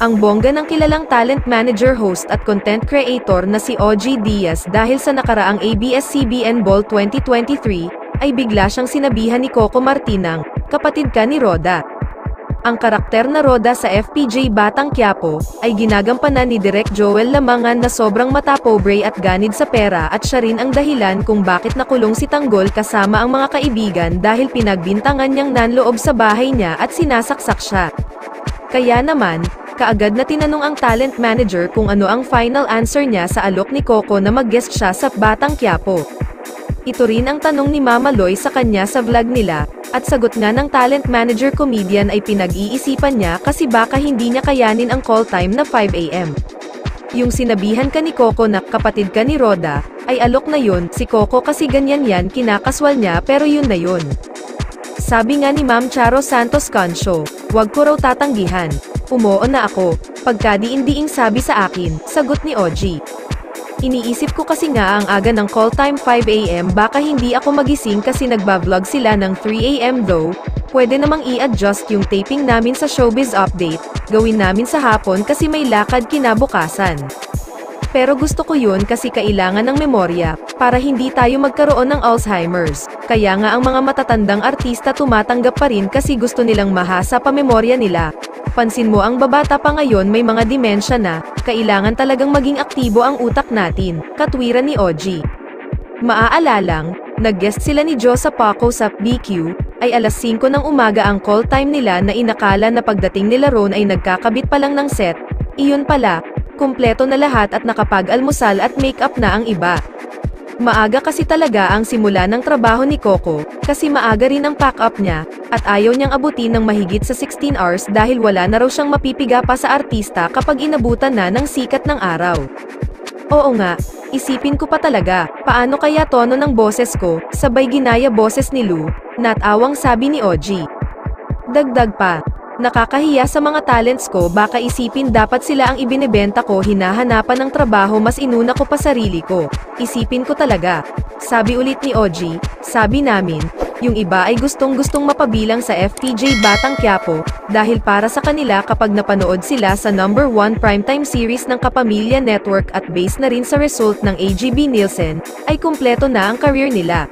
Ang bongga ng kilalang talent manager, host at content creator na si OG Diaz dahil sa nakaraang ABS-CBN Ball 2023, ay bigla siyang sinabihan ni Coco Martinang, "Kapatid ka ni Roda." Ang karakter na Roda sa FPJ Batang Quiapo, ay ginagampanan ni Direk Joel Lamangan na sobrang matapobre at ganid sa pera at siya rin ang dahilan kung bakit nakulong si Tanggol kasama ang mga kaibigan dahil pinagbintangan niyang nanloob sa bahay niya at sinasaksak siya. Kaya naman, kaagad na tinanong ang talent manager kung ano ang final answer niya sa alok ni Coco na mag-guest siya sa Batang Quiapo. Ito rin ang tanong ni Mama Loy sa kanya sa vlog nila, at sagot nga ng talent manager comedian ay pinag-iisipan niya kasi baka hindi niya kayanin ang call time na 5 AM. Yung sinabihan ka ni Coco na "kapatid ka ni Roda", ay alok na yun, si Coco kasi ganyan yan kinakaswal niya pero yun na yun. Sabi nga ni Ma'am Charo Santos Concho, "Wag ko raw tatanggihan. Umoo na ako, pagkadiin-diing sabi sa akin", sagot ni OG. "Iniisip ko kasi nga ang aga ng call time 5 AM baka hindi ako magising kasi nagba-vlog sila ng 3 AM though, pwede namang i-adjust yung taping namin sa Showbiz Update, gawin namin sa hapon kasi may lakad kinabukasan. Pero gusto ko yun kasi kailangan ng memorya, para hindi tayo magkaroon ng Alzheimer's. Kaya nga ang mga matatandang artista tumatanggap pa rin kasi gusto nilang mahasa pa memorya nila. Pansin mo ang babata pa ngayon may mga demensya na, kailangan talagang maging aktibo ang utak natin", katwiran ni OG. Maaalalang, nag-guest sila ni Jo sa Paco sa BQ, ay alas 5 ng umaga ang call time nila na inakala na pagdating nila roon ay nagkakabit pa lang ng set, iyon pala, kumpleto na lahat at nakapag-almusal at make-up na ang iba. Maaga kasi talaga ang simula ng trabaho ni Coco, kasi maaga rin ang pack-up niya, at ayaw niyang abutin ng mahigit sa 16 hours dahil wala na raw siyang mapipiga pa sa artista kapag inabutan na ng sikat ng araw. Oo nga, isipin ko pa talaga, paano kaya tono ng boses ko, sabay ginaya boses ni Lou, natawang sabi ni OG. Dagdag pa, "Nakakahiya sa mga talents ko, baka isipin dapat sila ang ibinebenta ko, hinahanapan ng trabaho, mas inuna ko pa sarili ko. Isipin ko talaga." Sabi ulit ni OG, "Sabi namin, yung iba ay gustong-gustong mapabilang sa FPJ Batang Quiapo, dahil para sa kanila kapag napanood sila sa #1 primetime series ng Kapamilya Network at based na rin sa result ng AGB Nielsen, ay kumpleto na ang career nila.